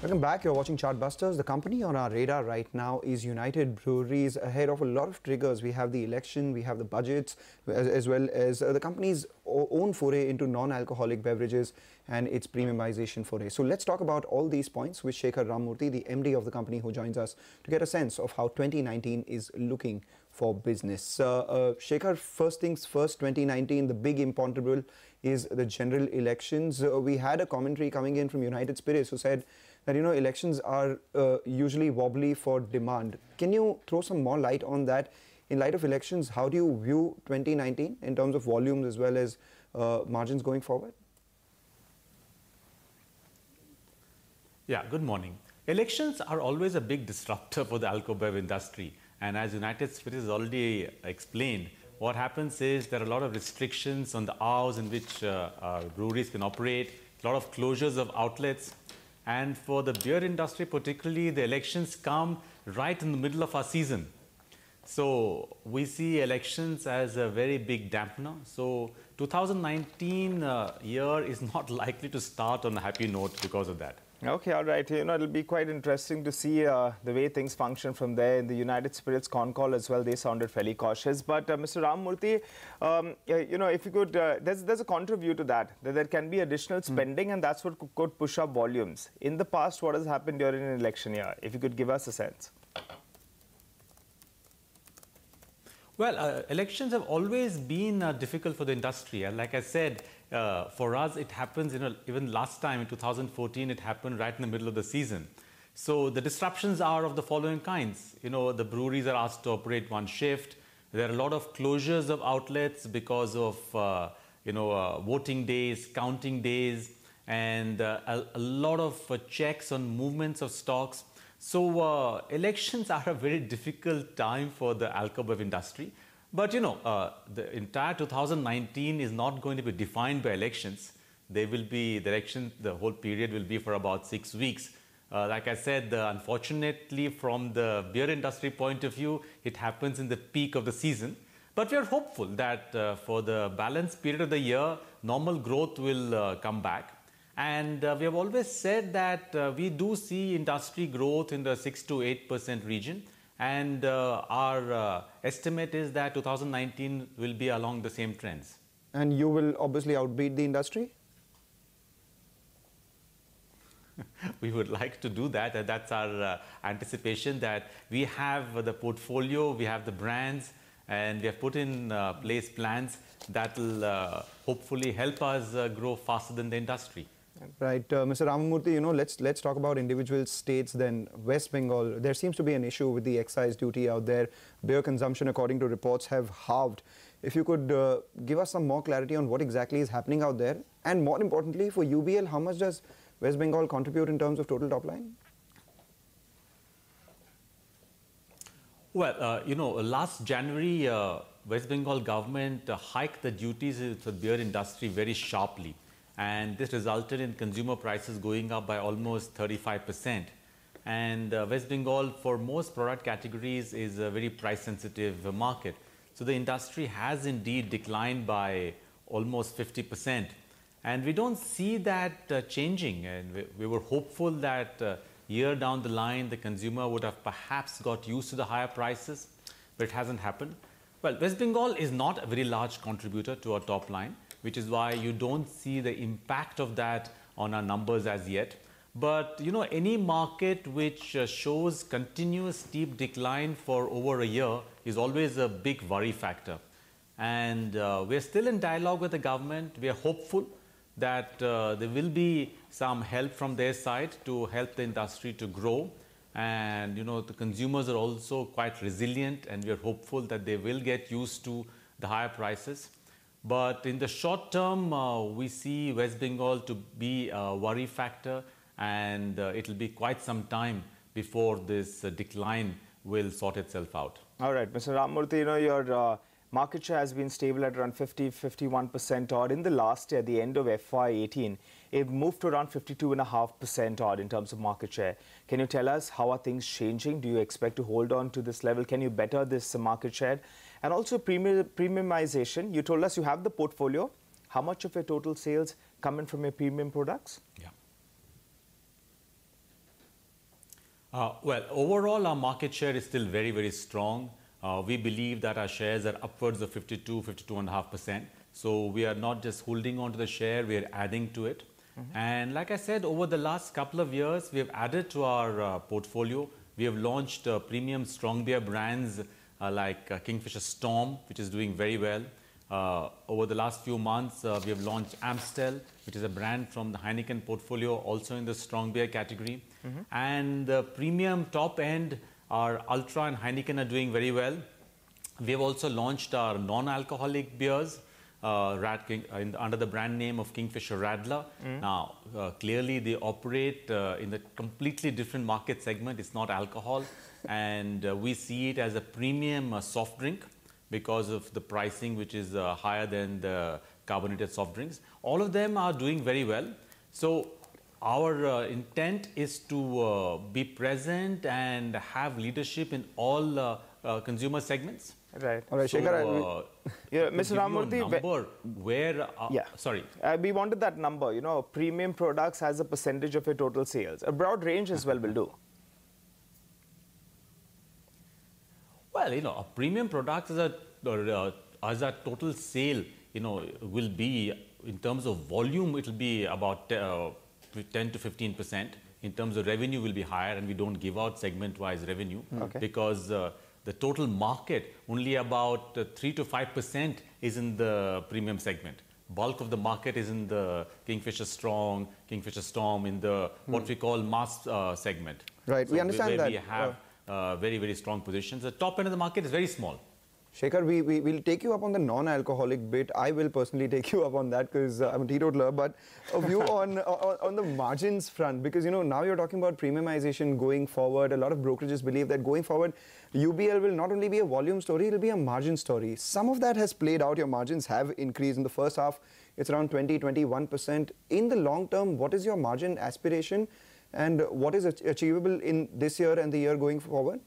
Welcome back. You're watching Chartbusters. The company on our radar right now is United Breweries. Ahead of a lot of triggers, we have the election, we have the budgets, as well as the company's own foray into non-alcoholic beverages and its premiumization foray. So let's talk about all these points with Shekhar Ramamurthy, the MD of the company, who joins us to get a sense of how 2019 is looking for business. Shekhar, first things first, 2019, the big imponderable is the general elections. We had a commentary coming in from United Spirits who said that, elections are usually wobbly for demand. Can you throw some more light on that? In light of elections, how do you view 2019 in terms of volumes as well as margins going forward? Yeah, good morning. Elections are always a big disruptor for the alcohol industry. And as United Spirits has already explained, what happens is there are a lot of restrictions on the hours in which breweries can operate, a lot of closures of outlets. And for the beer industry particularly, the elections come right in the middle of our season. So we see elections as a very big dampener. So 2019 year is not likely to start on a happy note because of that. Okay, all right. It'll be quite interesting to see the way things function from there. In the United Spirits con call as well, they sounded fairly cautious. But Mr. Ramamurthy, if you could, there's a counter view to that there can be additional spending, and that's what could push up volumes. In the past, what has happened during an election year? If you could give us a sense. Well, elections have always been difficult for the industry. And like I said, for us, it happens, even last time in 2014, it happened right in the middle of the season. So the disruptions are of the following kinds. The breweries are asked to operate one shift. There are a lot of closures of outlets because of, voting days, counting days, and a lot of checks on movements of stocks. So elections are a very difficult time for the alcohol industry. But the entire 2019 is not going to be defined by elections. They will be, the whole period will be for about 6 weeks. Like I said, unfortunately, from the beer industry point of view, it happens in the peak of the season. But we are hopeful that for the balanced period of the year, normal growth will come back. And we have always said that we do see industry growth in the 6 to 8% region. And our estimate is that 2019 will be along the same trends. And you will obviously outbeat the industry? We would like to do that. And that's our anticipation, that we have the portfolio, we have the brands, and we have put in place plans that will hopefully help us grow faster than the industry. Right. Mr. Ramamurthy, let's talk about individual states then. West Bengal, there seems to be an issue with the excise duty out there. Beer consumption, according to reports, have halved. If you could give us some more clarity on what exactly is happening out there. And more importantly, for UBL, how much does West Bengal contribute in terms of total top line? Well, last January, West Bengal government hiked the duties for the beer industry very sharply. And this resulted in consumer prices going up by almost 35%. And West Bengal, for most product categories, is a very price-sensitive market. So the industry has indeed declined by almost 50%. And we don't see that changing. And we were hopeful that year down the line, the consumer would have perhaps got used to the higher prices, but it hasn't happened. Well, West Bengal is not a very large contributor to our top line, which is why you don't see the impact of that on our numbers as yet. But, any market which shows continuous steep decline for over a year is always a big worry factor. And we're still in dialogue with the government. We are hopeful that there will be some help from their side to help the industry to grow. And, the consumers are also quite resilient, and we are hopeful that they will get used to the higher prices. But in the short term, we see West Bengal to be a worry factor, and it will be quite some time before this decline will sort itself out. All right, Mr. Ramamurthy, your market share has been stable at around 51% odd. In the last year, the end of FY18, it moved to around 52.5% odd in terms of market share. Can you tell us how are things changing? Do you expect to hold on to this level? Can you better this market share? And also premiumization. You told us you have the portfolio. How much of your total sales come in from your premium products? Yeah. Well, overall, our market share is still very, very strong. We believe that our shares are upwards of 52.5%. So we are not just holding on to the share, we are adding to it. And like I said, over the last couple of years, we have added to our portfolio. We have launched premium strong beer brands like Kingfisher Storm, which is doing very well. Over the last few months, we have launched Amstel, which is a brand from the Heineken portfolio, also in the strong beer category. And the premium top end, our Ultra and Heineken are doing very well. We have also launched our non-alcoholic beers under the brand name of Kingfisher Radler. Now, clearly they operate in a completely different market segment. It's not alcohol. And we see it as a premium soft drink because of the pricing, which is higher than the carbonated soft drinks. All of them are doing very well. So our intent is to be present and have leadership in all consumer segments. Right. All right, So, Shekhar, Yeah, Mr. Ramamurthy, number where, sorry. We wanted that number, premium products as a percentage of your total sales. A broad range as well will do. Well, a premium products as a total sale, will be, in terms of volume, it will be about 10 to 15%. In terms of revenue, will be higher, and we don't give out segment-wise revenue because the total market, only about 3 to 5% is in the premium segment. Bulk of the market is in the Kingfisher Strong, Kingfisher Storm, in the what we call mass segment. Right, so we understand that. We have very, very strong positions. The top end of the market is very small. Shekhar, we'll take you up on the non-alcoholic bit. I will personally take you up on that because I'm a teetotaler. But a view on the margins front, because now you're talking about premiumization going forward. A lot of brokerages believe that going forward, UBL will not only be a volume story, it'll be a margin story. Some of that has played out. Your margins have increased. In the first half, it's around 20-21%. In the long term, what is your margin aspiration and what is achievable in this year and the year going forward?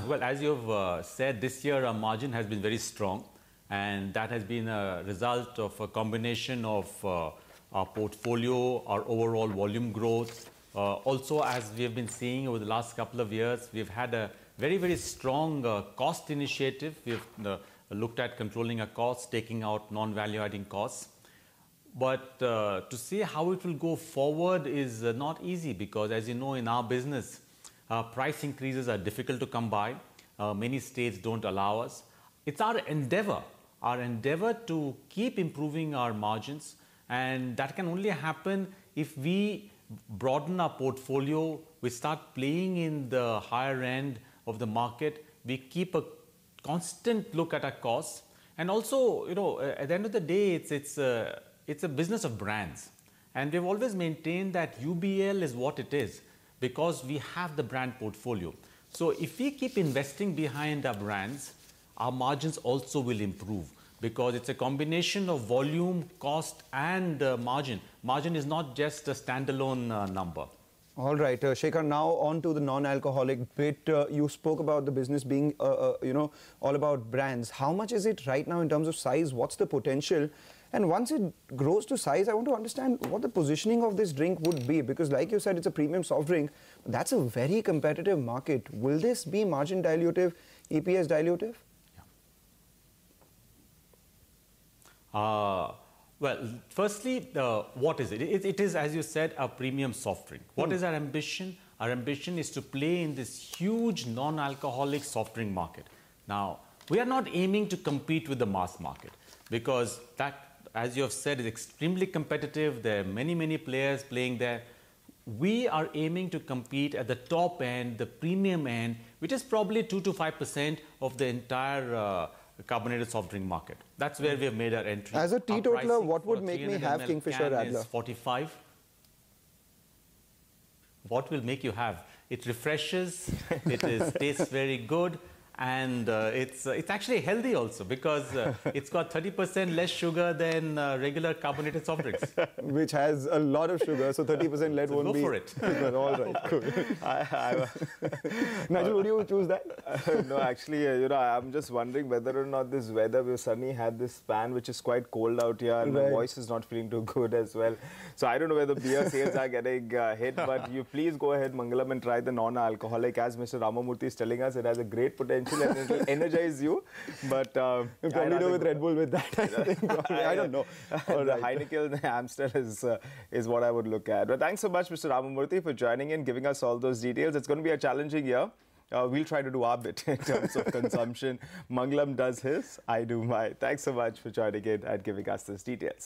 Well, as you've said, this year our margin has been very strong, and that has been a result of a combination of our portfolio, our overall volume growth. Also, as we have been seeing over the last couple of years, we've had a very, very strong cost initiative. We've looked at controlling our costs, taking out non-value adding costs. But to see how it will go forward is not easy because, as you know, in our business, price increases are difficult to come by. Many states don't allow us. It's our endeavor to keep improving our margins, and that can only happen if we broaden our portfolio, we start playing in the higher end of the market, we keep a constant look at our costs, and also, at the end of the day, it's a business of brands, and we've always maintained that UBL is what it is, because we have the brand portfolio. So if we keep investing behind our brands, our margins also will improve because it's a combination of volume, cost and margin. Margin is not just a standalone number. All right, Shekhar, now on to the non-alcoholic bit. You spoke about the business being, all about brands. How much is it right now in terms of size? What's the potential? And once it grows to size, I want to understand what the positioning of this drink would be. Because like you said, it's a premium soft drink. That's a very competitive market. Will this be margin dilutive, EPS dilutive? Well, firstly, what is it? It is, as you said, a premium soft drink. What is our ambition? Our ambition is to play in this huge non-alcoholic soft drink market. Now, we are not aiming to compete with the mass market because that, as you have said, is extremely competitive. There are many, many players playing there. We are aiming to compete at the top end, the premium end, which is probably 2 to 5% of the entire carbonated soft drink market. That's where we have made our entry. As a teetotaler, what would make me have Kingfisher Radler? 45. What will make you have? It refreshes, tastes very good, And it's actually healthy also because it's got 30% less sugar than regular carbonated soft drinks. Which has a lot of sugar, so 30% lead So won't go be... for it. All right, cool. Nigel, would you choose that? No, actually, I'm just wondering whether or not this weather, we suddenly had this span which is quite cold out here, and my voice is not feeling too good as well. So I don't know whether beer sales are getting hit, but you please go ahead, Mangalam, and try the non-alcoholic. As Mr. Ramamurthy is telling us, it has a great potential and it will energize you. But you probably do with Red Bull with that, I think. I don't know. The Heineken, the Amstel is what I would look at. But thanks so much, Mr. Ramamurthy, for joining in, giving us all those details. It's going to be a challenging year. We'll try to do our bit in terms of consumption. Mangalam does his, I do mine. Thanks so much for joining in and giving us those details.